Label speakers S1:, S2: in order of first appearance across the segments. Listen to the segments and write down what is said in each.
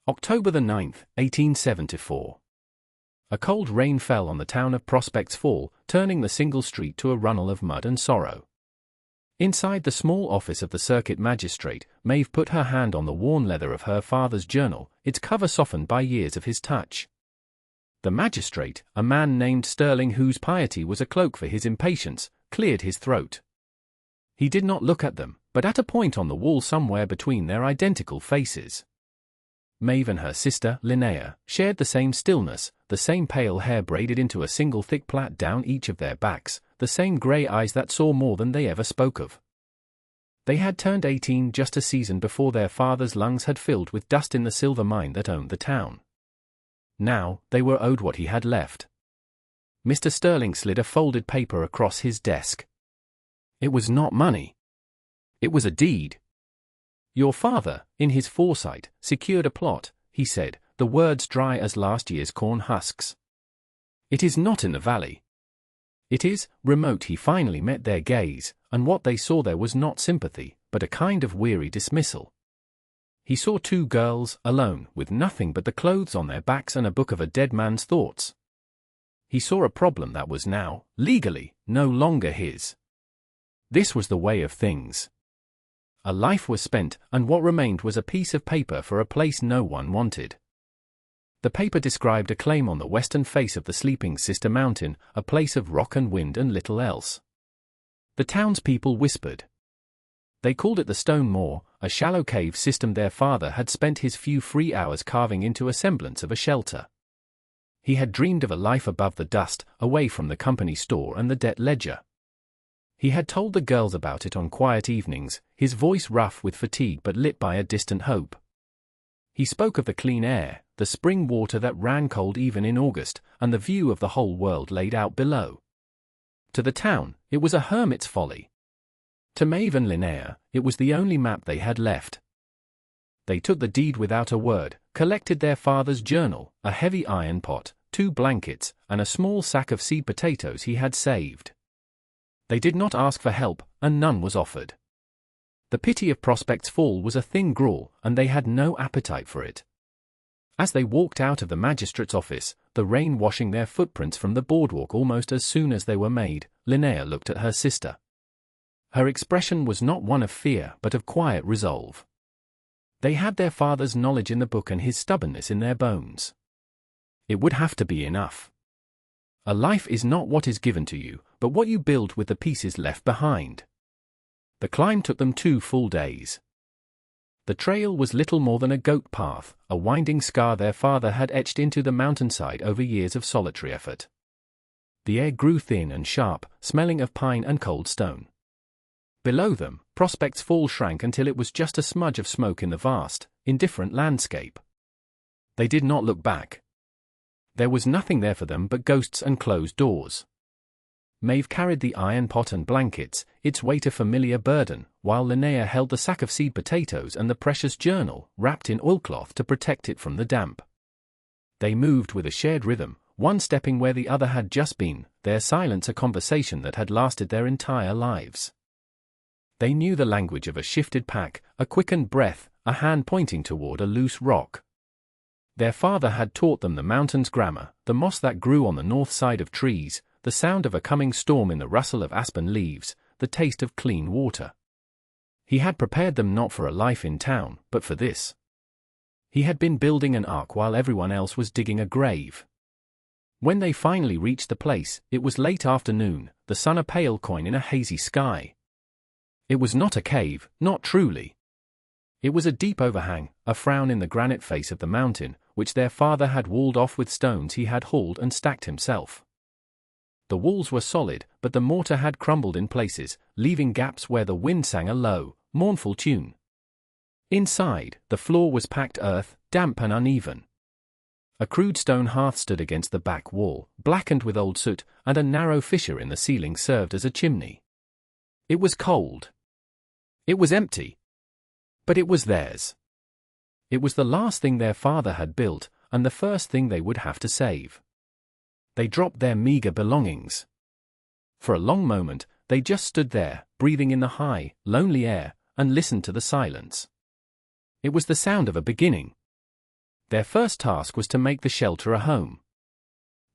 S1: October the 9th, 1874. A cold rain fell on the town of Prospects Fall, turning the single street to a runnel of mud and sorrow. Inside the small office of the circuit magistrate, Maeve put her hand on the worn leather of her father's journal, its cover softened by years of his touch. The magistrate, a man named Sterling whose piety was a cloak for his impatience, cleared his throat. He did not look at them, but at a point on the wall somewhere between their identical faces. Maeve and her sister, Linnea, shared the same stillness, the same pale hair braided into a single thick plait down each of their backs, the same grey eyes that saw more than they ever spoke of. They had turned 18 just a season before their father's lungs had filled with dust in the silver mine that owned the town. Now, they were owed what he had left. Mr. Sterling slid a folded paper across his desk. It was not money. It was a deed. Your father, in his foresight, secured a plot, he said, the words dry as last year's corn husks. It is not in the valley. It is remote. He finally met their gaze, and what they saw there was not sympathy, but a kind of weary dismissal. He saw two girls, alone, with nothing but the clothes on their backs and a book of a dead man's thoughts. He saw a problem that was now, legally, no longer his. This was the way of things. A life was spent, and what remained was a piece of paper for a place no one wanted. The paper described a claim on the western face of the sleeping sister mountain, a place of rock and wind and little else. The townspeople whispered. They called it the Stone Moor, a shallow cave system their father had spent his few free hours carving into a semblance of a shelter. He had dreamed of a life above the dust, away from the company store and the debt ledger. He had told the girls about it on quiet evenings, his voice rough with fatigue but lit by a distant hope. He spoke of the clean air, the spring water that ran cold even in August, and the view of the whole world laid out below. To the town, it was a hermit's folly. To Maeve and Linnea, it was the only map they had left. They took the deed without a word, collected their father's journal, a heavy iron pot, 2 blankets, and a small sack of seed potatoes he had saved. They did not ask for help, and none was offered. The pity of Prospects Fall was a thin gruel, and they had no appetite for it. As they walked out of the magistrate's office, the rain washing their footprints from the boardwalk almost as soon as they were made, Linnea looked at her sister. Her expression was not one of fear but of quiet resolve. They had their father's knowledge in the book and his stubbornness in their bones. It would have to be enough. A life is not what is given to you, but what you build with the pieces left behind. The climb took them 2 full days. The trail was little more than a goat path, a winding scar their father had etched into the mountainside over years of solitary effort. The air grew thin and sharp, smelling of pine and cold stone. Below them, Prospects Fall shrank until it was just a smudge of smoke in the vast, indifferent landscape. They did not look back. There was nothing there for them but ghosts and closed doors. Maeve carried the iron pot and blankets, its weight a familiar burden, while Linnea held the sack of seed potatoes and the precious journal, wrapped in oilcloth to protect it from the damp. They moved with a shared rhythm, one stepping where the other had just been, their silence a conversation that had lasted their entire lives. They knew the language of a shifted pack, a quickened breath, a hand pointing toward a loose rock. Their father had taught them the mountain's grammar, the moss that grew on the north side of trees, the sound of a coming storm in the rustle of aspen leaves, the taste of clean water. He had prepared them not for a life in town, but for this. He had been building an ark while everyone else was digging a grave. When they finally reached the place, it was late afternoon, the sun a pale coin in a hazy sky. It was not a cave, not truly. It was a deep overhang, a frown in the granite face of the mountain, which their father had walled off with stones he had hauled and stacked himself. The walls were solid, but the mortar had crumbled in places, leaving gaps where the wind sang a low, mournful tune. Inside, the floor was packed earth, damp and uneven. A crude stone hearth stood against the back wall, blackened with old soot, and a narrow fissure in the ceiling served as a chimney. It was cold. It was empty. But it was theirs. It was the last thing their father had built, and the first thing they would have to save. They dropped their meager belongings. For a long moment, they just stood there, breathing in the high, lonely air, and listened to the silence. It was the sound of a beginning. Their first task was to make the shelter a home.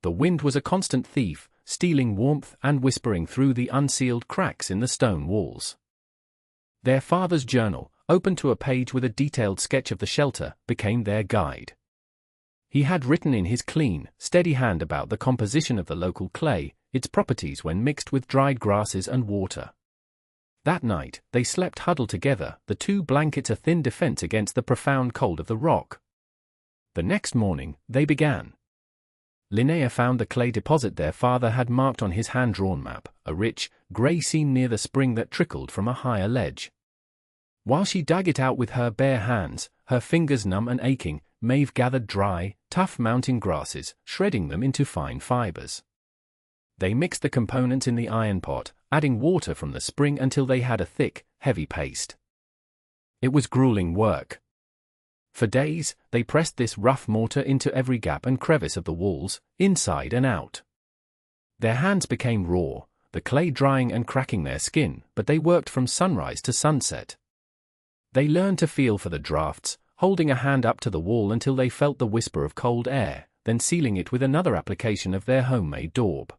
S1: The wind was a constant thief, stealing warmth and whispering through the unsealed cracks in the stone walls. Their father's journal, open to a page with a detailed sketch of the shelter, became their guide. He had written in his clean, steady hand about the composition of the local clay, its properties when mixed with dried grasses and water. That night, they slept huddled together, the two blankets a thin defense against the profound cold of the rock. The next morning, they began. Linnea found the clay deposit their father had marked on his hand-drawn map, a rich, grey seam near the spring that trickled from a higher ledge. While she dug it out with her bare hands, her fingers numb and aching, Maeve gathered dry, tough mountain grasses, shredding them into fine fibers. They mixed the components in the iron pot, adding water from the spring until they had a thick, heavy paste. It was grueling work. For days, they pressed this rough mortar into every gap and crevice of the walls, inside and out. Their hands became raw, the clay drying and cracking their skin, but they worked from sunrise to sunset. They learned to feel for the drafts, holding a hand up to the wall until they felt the whisper of cold air, then sealing it with another application of their homemade daub.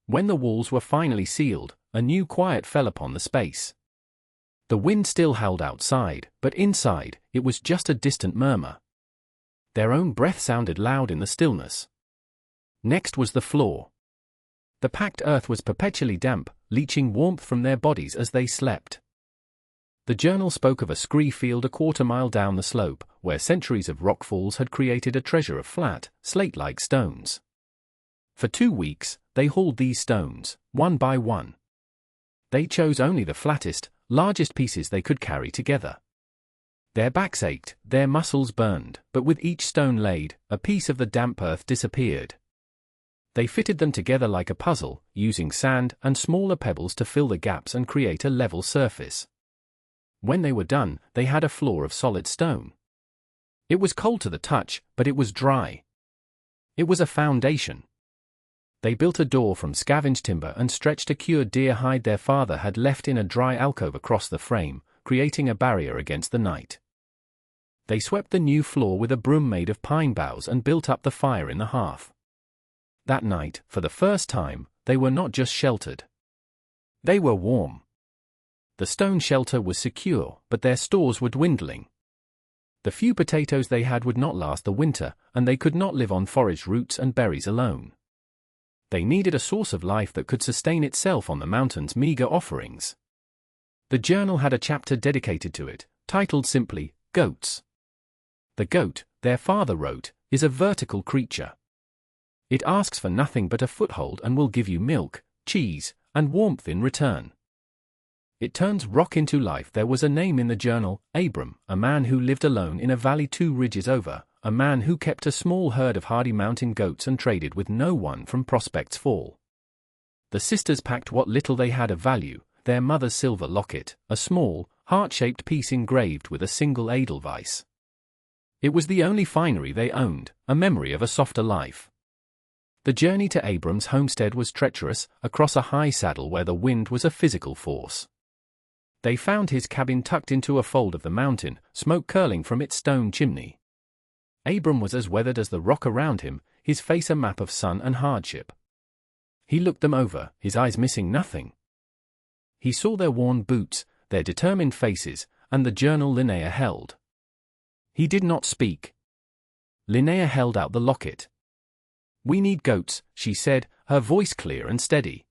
S1: When the walls were finally sealed, a new quiet fell upon the space. The wind still howled outside, but inside, it was just a distant murmur. Their own breath sounded loud in the stillness. Next was the floor. The packed earth was perpetually damp, leaching warmth from their bodies as they slept. The journal spoke of a scree field a quarter-mile down the slope, where centuries of rockfalls had created a treasure of flat, slate-like stones. For 2 weeks, they hauled these stones, one by one. They chose only the flattest, largest pieces they could carry together. Their backs ached, their muscles burned, but with each stone laid, a piece of the damp earth disappeared. They fitted them together like a puzzle, using sand and smaller pebbles to fill the gaps and create a level surface. When they were done, they had a floor of solid stone. It was cold to the touch, but it was dry. It was a foundation. They built a door from scavenged timber and stretched a cured deer hide their father had left in a dry alcove across the frame, creating a barrier against the night. They swept the new floor with a broom made of pine boughs and built up the fire in the hearth. That night, for the first time, they were not just sheltered. They were warm. The stone shelter was secure, but their stores were dwindling. The few potatoes they had would not last the winter, and they could not live on foraged roots and berries alone. They needed a source of life that could sustain itself on the mountain's meager offerings. The journal had a chapter dedicated to it, titled simply, Goats. The goat, their father wrote, is a vertical creature. It asks for nothing but a foothold and will give you milk, cheese, and warmth in return. It turns rock into life. There was a name in the journal, Abram, a man who lived alone in a valley 2 ridges over, a man who kept a small herd of hardy mountain goats and traded with no one from Prospect's Fall. The sisters packed what little they had of value, their mother's silver locket, a small, heart-shaped piece engraved with a single edelweiss. It was the only finery they owned, a memory of a softer life. The journey to Abram's homestead was treacherous, across a high saddle where the wind was a physical force. They found his cabin tucked into a fold of the mountain, smoke curling from its stone chimney. Abram was as weathered as the rock around him, his face a map of sun and hardship. He looked them over, his eyes missing nothing. He saw their worn boots, their determined faces, and the journal Linnea held. He did not speak. Linnea held out the locket. "We need goats," she said, her voice clear and steady.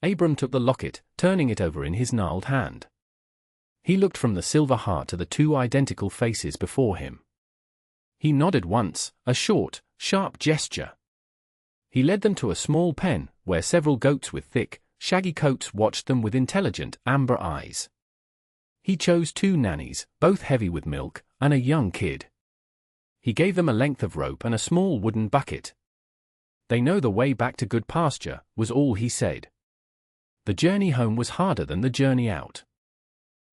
S1: Abram took the locket, turning it over in his gnarled hand. He looked from the silver heart to the 2 identical faces before him. He nodded once, a short, sharp gesture. He led them to a small pen, where several goats with thick, shaggy coats watched them with intelligent, amber eyes. He chose 2 nannies, both heavy with milk, and a young kid. He gave them a length of rope and a small wooden bucket. "They know the way back to good pasture," was all he said. The journey home was harder than the journey out.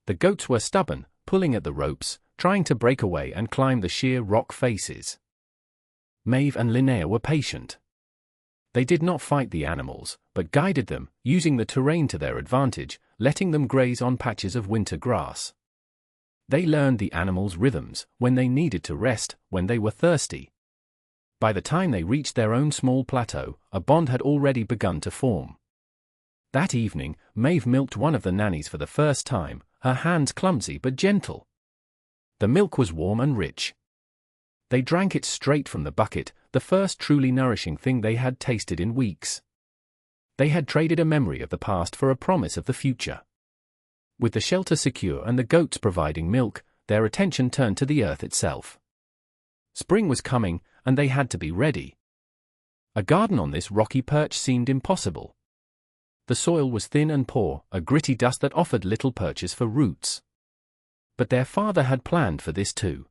S1: The goats were stubborn, pulling at the ropes, trying to break away and climb the sheer rock faces. Maeve and Linnea were patient. They did not fight the animals, but guided them, using the terrain to their advantage, letting them graze on patches of winter grass. They learned the animals' rhythms, when they needed to rest, when they were thirsty. By the time they reached their own small plateau, a bond had already begun to form. That evening, Maeve milked one of the nannies for the first time, her hands clumsy but gentle. The milk was warm and rich. They drank it straight from the bucket, the first truly nourishing thing they had tasted in weeks. They had traded a memory of the past for a promise of the future. With the shelter secure and the goats providing milk, their attention turned to the earth itself. Spring was coming, and they had to be ready. A garden on this rocky perch seemed impossible. The soil was thin and poor, a gritty dust that offered little perches for roots. But their father had planned for this too.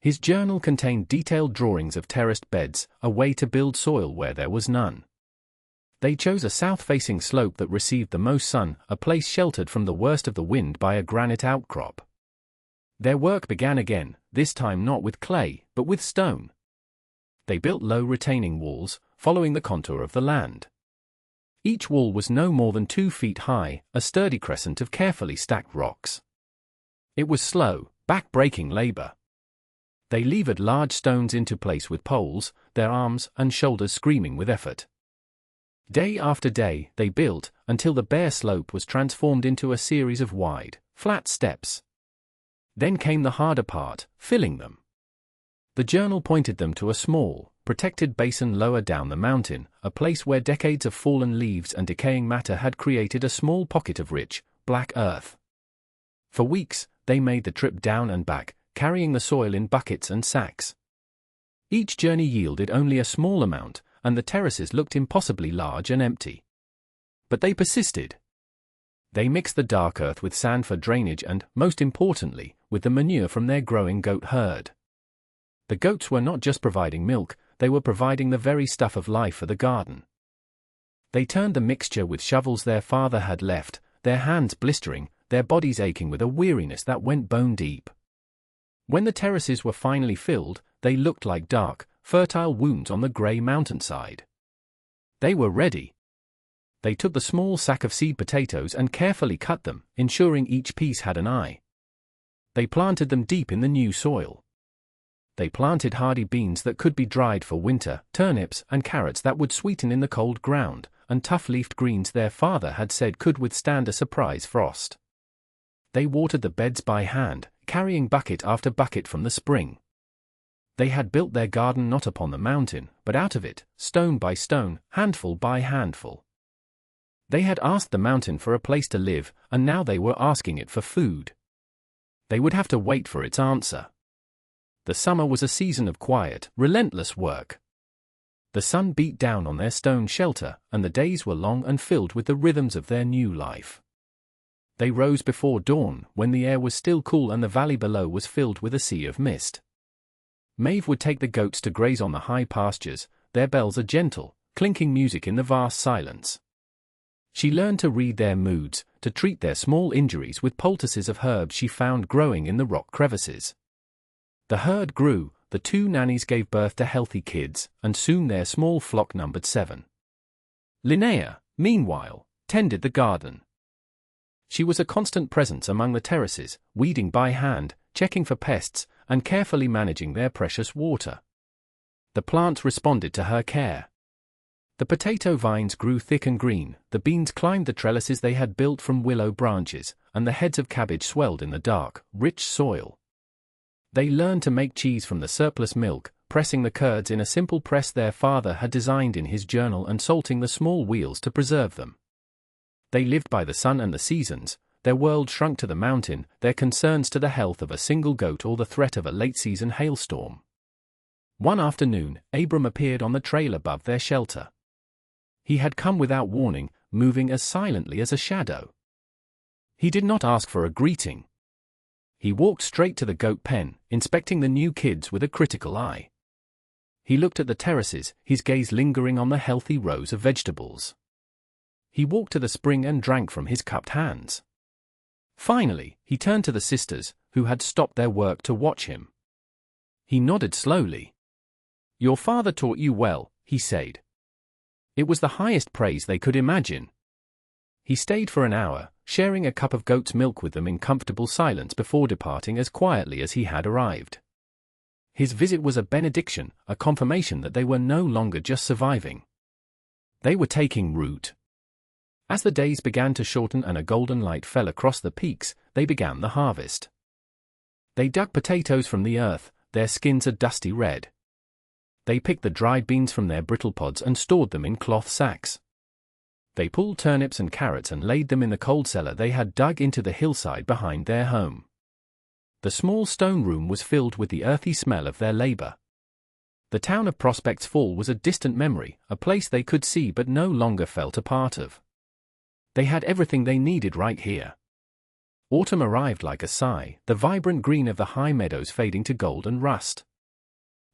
S1: His journal contained detailed drawings of terraced beds, a way to build soil where there was none. They chose a south-facing slope that received the most sun, a place sheltered from the worst of the wind by a granite outcrop. Their work began again, this time not with clay, but with stone. They built low retaining walls, following the contour of the land. Each wall was no more than 2 feet high, a sturdy crescent of carefully stacked rocks. It was slow, back-breaking labor. They levered large stones into place with poles, their arms and shoulders screaming with effort. Day after day, they built, until the bare slope was transformed into a series of wide, flat steps. Then came the harder part, filling them. The journal pointed them to a small, protected basin lower down the mountain, a place where decades of fallen leaves and decaying matter had created a small pocket of rich, black earth. For weeks, they made the trip down and back, carrying the soil in buckets and sacks. Each journey yielded only a small amount, and the terraces looked impossibly large and empty. But they persisted. They mixed the dark earth with sand for drainage and, most importantly, with the manure from their growing goat herd. The goats were not just providing milk, they were providing the very stuff of life for the garden. They turned the mixture with shovels their father had left, their hands blistering, their bodies aching with a weariness that went bone deep. When the terraces were finally filled, they looked like dark, fertile wounds on the grey mountainside. They were ready. They took the small sack of seed potatoes and carefully cut them, ensuring each piece had an eye. They planted them deep in the new soil. They planted hardy beans that could be dried for winter, turnips and carrots that would sweeten in the cold ground, and tough-leafed greens their father had said could withstand a surprise frost. They watered the beds by hand, carrying bucket after bucket from the spring. They had built their garden not upon the mountain, but out of it, stone by stone, handful by handful. They had asked the mountain for a place to live, and now they were asking it for food. They would have to wait for its answer. The summer was a season of quiet, relentless work. The sun beat down on their stone shelter, and the days were long and filled with the rhythms of their new life. They rose before dawn, when the air was still cool and the valley below was filled with a sea of mist. Maeve would take the goats to graze on the high pastures, their bells a gentle, clinking music in the vast silence. She learned to read their moods, to treat their small injuries with poultices of herbs she found growing in the rock crevices. The herd grew, the 2 nannies gave birth to healthy kids, and soon their small flock numbered 7. Linnea, meanwhile, tended the garden. She was a constant presence among the terraces, weeding by hand, checking for pests, and carefully managing their precious water. The plants responded to her care. The potato vines grew thick and green, the beans climbed the trellises they had built from willow branches, and the heads of cabbage swelled in the dark, rich soil. They learned to make cheese from the surplus milk, pressing the curds in a simple press their father had designed in his journal and salting the small wheels to preserve them. They lived by the sun and the seasons. Their world shrunk to the mountain, their concerns to the health of a single goat or the threat of a late-season hailstorm. One afternoon, Abram appeared on the trail above their shelter. He had come without warning, moving as silently as a shadow. He did not ask for a greeting. He walked straight to the goat pen, inspecting the new kids with a critical eye. He looked at the terraces, his gaze lingering on the healthy rows of vegetables. He walked to the spring and drank from his cupped hands. Finally, he turned to the sisters, who had stopped their work to watch him. He nodded slowly. "Your father taught you well," he said. It was the highest praise they could imagine. He stayed for an hour, sharing a cup of goat's milk with them in comfortable silence before departing as quietly as he had arrived. His visit was a benediction, a confirmation that they were no longer just surviving. They were taking root. As the days began to shorten and a golden light fell across the peaks, they began the harvest. They dug potatoes from the earth, their skins a dusty red. They picked the dried beans from their brittle pods and stored them in cloth sacks. They pulled turnips and carrots and laid them in the cold cellar they had dug into the hillside behind their home. The small stone room was filled with the earthy smell of their labor. The town of Prospects Fall was a distant memory, a place they could see but no longer felt a part of. They had everything they needed right here. Autumn arrived like a sigh, the vibrant green of the high meadows fading to gold and rust.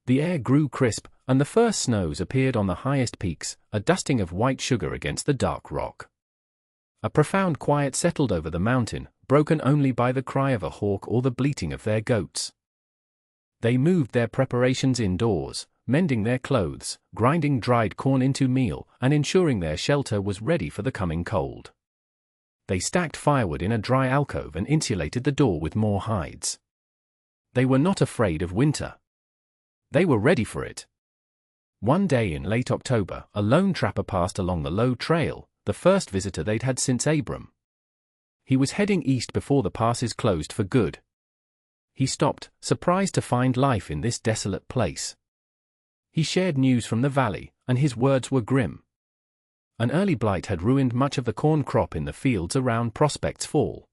S1: The air grew crisp, and the first snows appeared on the highest peaks, a dusting of white sugar against the dark rock. A profound quiet settled over the mountain, broken only by the cry of a hawk or the bleating of their goats. They moved their preparations indoors, mending their clothes, grinding dried corn into meal, and ensuring their shelter was ready for the coming cold. They stacked firewood in a dry alcove and insulated the door with more hides. They were not afraid of winter. They were ready for it. One day in late October, a lone trapper passed along the low trail, the first visitor they'd had since Abram. He was heading east before the passes closed for good. He stopped, surprised to find life in this desolate place. He shared news from the valley, and his words were grim. An early blight had ruined much of the corn crop in the fields around Prospects Fall.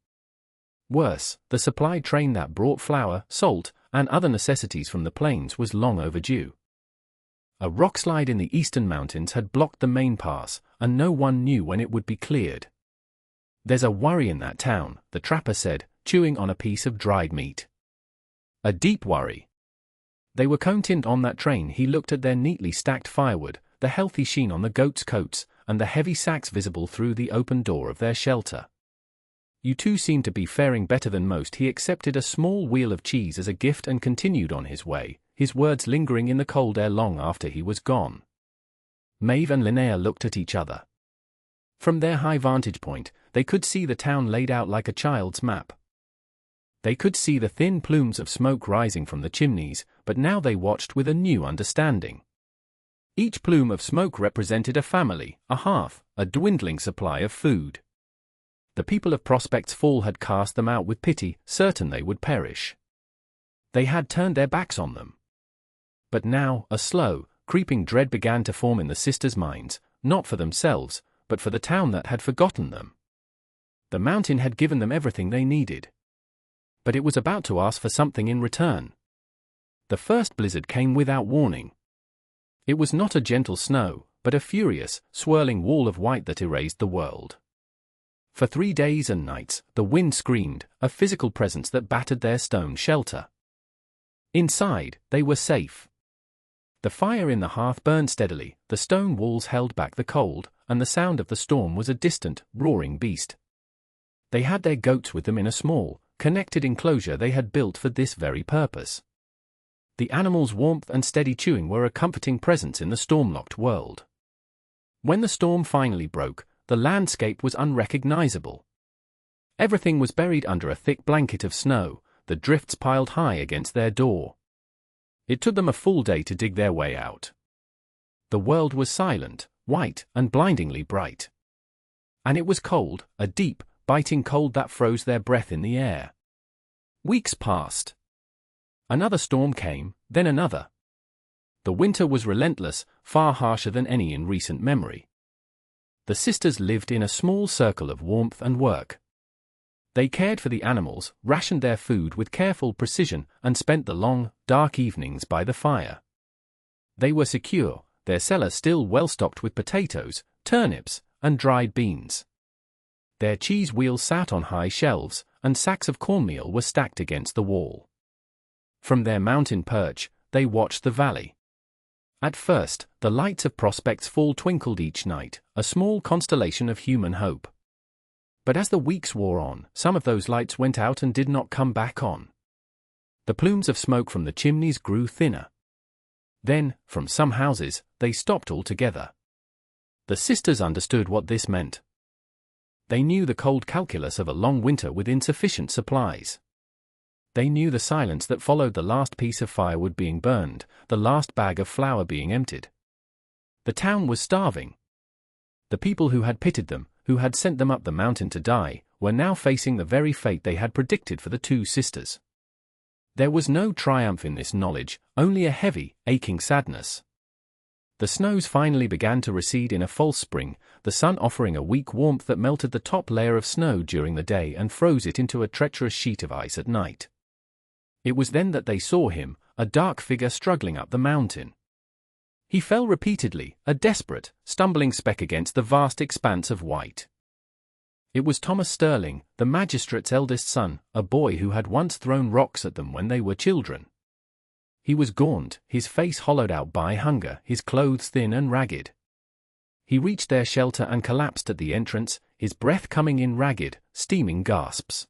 S1: Worse, the supply train that brought flour, salt, and other necessities from the plains was long overdue. A rockslide in the eastern mountains had blocked the main pass, and no one knew when it would be cleared. "There's a worry in that town," the trapper said, chewing on a piece of dried meat. "A deep worry." They were content on that train. He looked at their neatly stacked firewood, the healthy sheen on the goats' coats, and the heavy sacks visible through the open door of their shelter. "You two seem to be faring better than most." He accepted a small wheel of cheese as a gift and continued on his way, his words lingering in the cold air long after he was gone. Maeve and Linnea looked at each other. From their high vantage point, they could see the town laid out like a child's map. They could see the thin plumes of smoke rising from the chimneys, but now they watched with a new understanding. Each plume of smoke represented a family, a hearth, a dwindling supply of food. The people of Prospects Fall had cast them out with pity, certain they would perish. They had turned their backs on them. But now, a slow, creeping dread began to form in the sisters' minds, not for themselves, but for the town that had forgotten them. The mountain had given them everything they needed. But it was about to ask for something in return. The first blizzard came without warning. It was not a gentle snow, but a furious, swirling wall of white that erased the world. For 3 days and nights, the wind screamed, a physical presence that battered their stone shelter. Inside, they were safe. The fire in the hearth burned steadily, the stone walls held back the cold, and the sound of the storm was a distant, roaring beast. They had their goats with them in a small, connected enclosure they had built for this very purpose. The animals' warmth and steady chewing were a comforting presence in the storm-locked world. When the storm finally broke, the landscape was unrecognizable. Everything was buried under a thick blanket of snow, the drifts piled high against their door. It took them a full day to dig their way out. The world was silent, white, and blindingly bright. And it was cold, a deep, biting cold that froze their breath in the air. Weeks passed. Another storm came, then another. The winter was relentless, far harsher than any in recent memory. The sisters lived in a small circle of warmth and work. They cared for the animals, rationed their food with careful precision, and spent the long, dark evenings by the fire. They were secure, their cellar still well stocked with potatoes, turnips, and dried beans. Their cheese wheels sat on high shelves, and sacks of cornmeal were stacked against the wall. From their mountain perch, they watched the valley. At first, the lights of Prospects Fall twinkled each night, a small constellation of human hope. But as the weeks wore on, some of those lights went out and did not come back on. The plumes of smoke from the chimneys grew thinner. Then, from some houses, they stopped altogether. The sisters understood what this meant. They knew the cold calculus of a long winter with insufficient supplies. They knew the silence that followed the last piece of firewood being burned, the last bag of flour being emptied. The town was starving. The people who had pitied them, who had sent them up the mountain to die, were now facing the very fate they had predicted for the two sisters. There was no triumph in this knowledge, only a heavy, aching sadness. The snows finally began to recede in a false spring, the sun offering a weak warmth that melted the top layer of snow during the day and froze it into a treacherous sheet of ice at night. It was then that they saw him, a dark figure struggling up the mountain. He fell repeatedly, a desperate, stumbling speck against the vast expanse of white. It was Thomas Sterling, the magistrate's eldest son, a boy who had once thrown rocks at them when they were children. He was gaunt, his face hollowed out by hunger, his clothes thin and ragged. He reached their shelter and collapsed at the entrance, his breath coming in ragged, steaming gasps.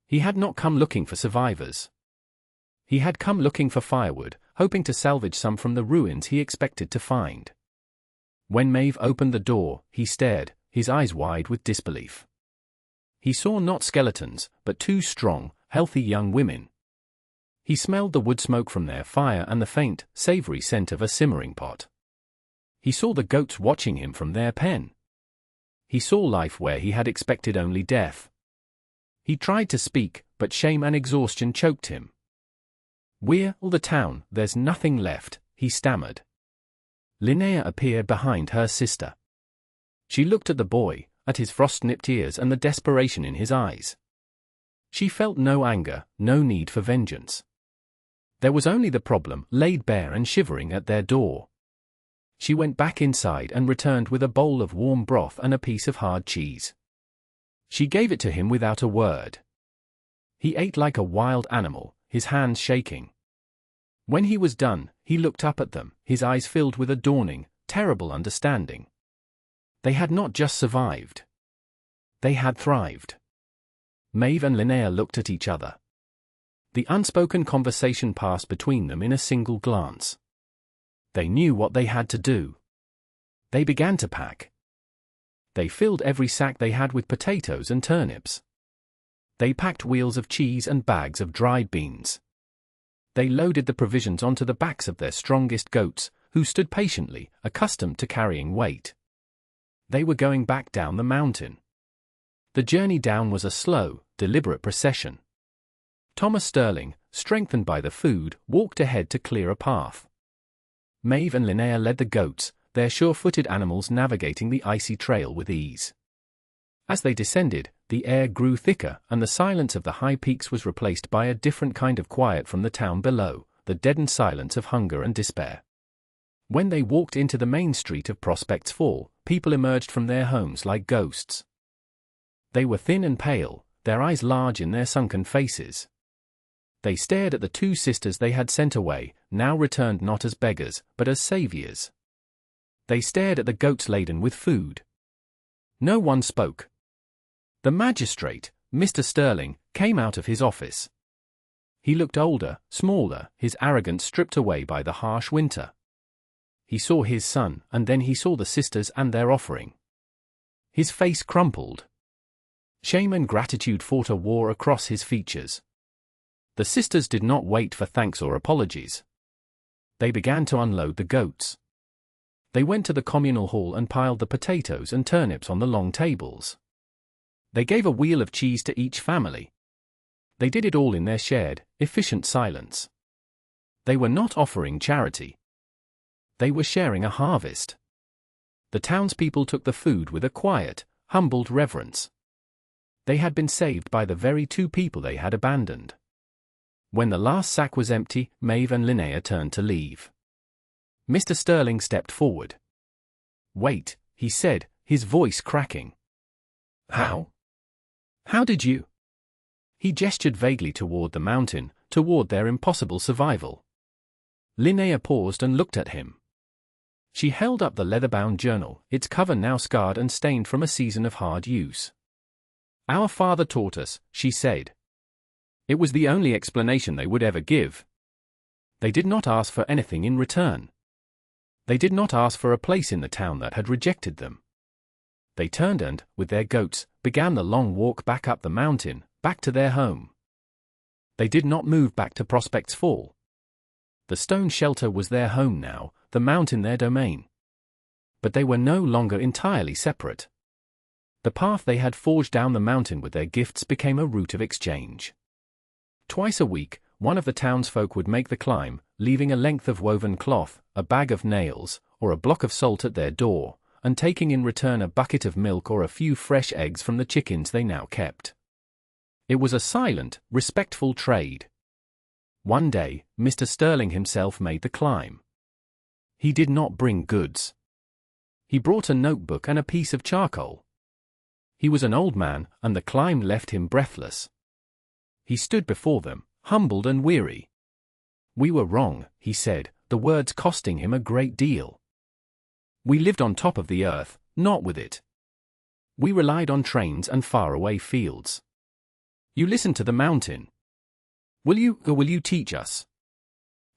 S1: He had not come looking for survivors. He had come looking for firewood, hoping to salvage some from the ruins he expected to find. When Maeve opened the door, he stared, his eyes wide with disbelief. He saw not skeletons, but two strong, healthy young women. He smelled the wood smoke from their fire and the faint, savory scent of a simmering pot. He saw the goats watching him from their pen. He saw life where he had expected only death. He tried to speak, but shame and exhaustion choked him. "We're all the town, there's nothing left," he stammered. Linnea appeared behind her sister. She looked at the boy, at his frost-nipped ears and the desperation in his eyes. She felt no anger, no need for vengeance. There was only the problem, laid bare and shivering at their door. She went back inside and returned with a bowl of warm broth and a piece of hard cheese. She gave it to him without a word. He ate like a wild animal, his hands shaking. When he was done, he looked up at them, his eyes filled with a dawning, terrible understanding. They had not just survived. They had thrived. Maeve and Linnea looked at each other. The unspoken conversation passed between them in a single glance. They knew what they had to do. They began to pack. They filled every sack they had with potatoes and turnips. They packed wheels of cheese and bags of dried beans. They loaded the provisions onto the backs of their strongest goats, who stood patiently, accustomed to carrying weight. They were going back down the mountain. The journey down was a slow, deliberate procession. Thomas Sterling, strengthened by the food, walked ahead to clear a path. Maeve and Linnea led the goats, their sure-footed animals navigating the icy trail with ease. As they descended, the air grew thicker and the silence of the high peaks was replaced by a different kind of quiet from the town below, the deadened silence of hunger and despair. When they walked into the main street of Prospect's Fall, people emerged from their homes like ghosts. They were thin and pale, their eyes large in their sunken faces. They stared at the two sisters they had sent away, now returned not as beggars, but as saviors. They stared at the goats laden with food. No one spoke. The magistrate, Mr. Sterling, came out of his office. He looked older, smaller, his arrogance stripped away by the harsh winter. He saw his son, and then he saw the sisters and their offering. His face crumpled. Shame and gratitude fought a war across his features. The sisters did not wait for thanks or apologies. They began to unload the goats. They went to the communal hall and piled the potatoes and turnips on the long tables. They gave a wheel of cheese to each family. They did it all in their shared, efficient silence. They were not offering charity. They were sharing a harvest. The townspeople took the food with a quiet, humbled reverence. They had been saved by the very two people they had abandoned. When the last sack was empty, Maeve and Linnea turned to leave. Mr. Sterling stepped forward. "Wait," he said, his voice cracking. "How? How did you?" He gestured vaguely toward the mountain, toward their impossible survival. Linnea paused and looked at him. She held up the leather-bound journal, its cover now scarred and stained from a season of hard use. "Our father taught us," she said. It was the only explanation they would ever give. They did not ask for anything in return. They did not ask for a place in the town that had rejected them. They turned and, with their goats, began the long walk back up the mountain, back to their home. They did not move back to Prospect's Fall. The stone shelter was their home now, the mountain their domain. But they were no longer entirely separate. The path they had forged down the mountain with their gifts became a route of exchange. Twice a week, one of the townsfolk would make the climb, leaving a length of woven cloth, a bag of nails, or a block of salt at their door, and taking in return a bucket of milk or a few fresh eggs from the chickens they now kept. It was a silent, respectful trade. One day, Mr. Sterling himself made the climb. He did not bring goods. He brought a notebook and a piece of charcoal. He was an old man, and the climb left him breathless. He stood before them, humbled and weary. "We were wrong," he said, the words costing him a great deal. "We lived on top of the earth, not with it. We relied on trains and faraway fields. You listened to the mountain. Will you teach us?"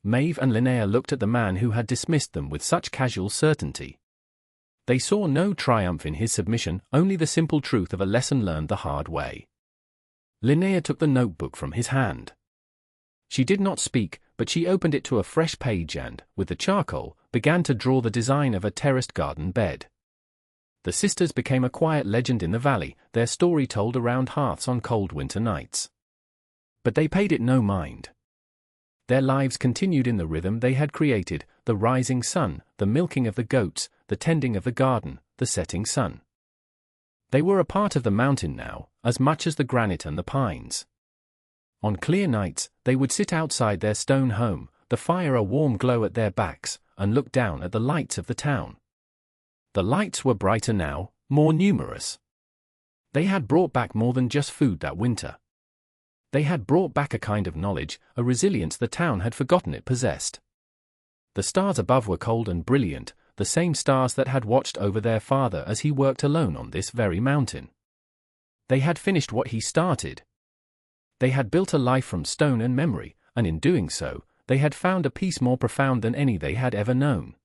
S1: Maeve and Linnea looked at the man who had dismissed them with such casual certainty. They saw no triumph in his submission, only the simple truth of a lesson learned the hard way. Linnea took the notebook from his hand. She did not speak, but she opened it to a fresh page and, with the charcoal, began to draw the design of a terraced garden bed. The sisters became a quiet legend in the valley, their story told around hearths on cold winter nights. But they paid it no mind. Their lives continued in the rhythm they had created, the rising sun, the milking of the goats, the tending of the garden, the setting sun. They were a part of the mountain now, as much as the granite and the pines. On clear nights, they would sit outside their stone home, the fire a warm glow at their backs, and look down at the lights of the town. The lights were brighter now, more numerous. They had brought back more than just food that winter. They had brought back a kind of knowledge, a resilience the town had forgotten it possessed. The stars above were cold and brilliant, the same stars that had watched over their father as he worked alone on this very mountain. They had finished what he started. They had built a life from stone and memory, and in doing so, they had found a peace more profound than any they had ever known.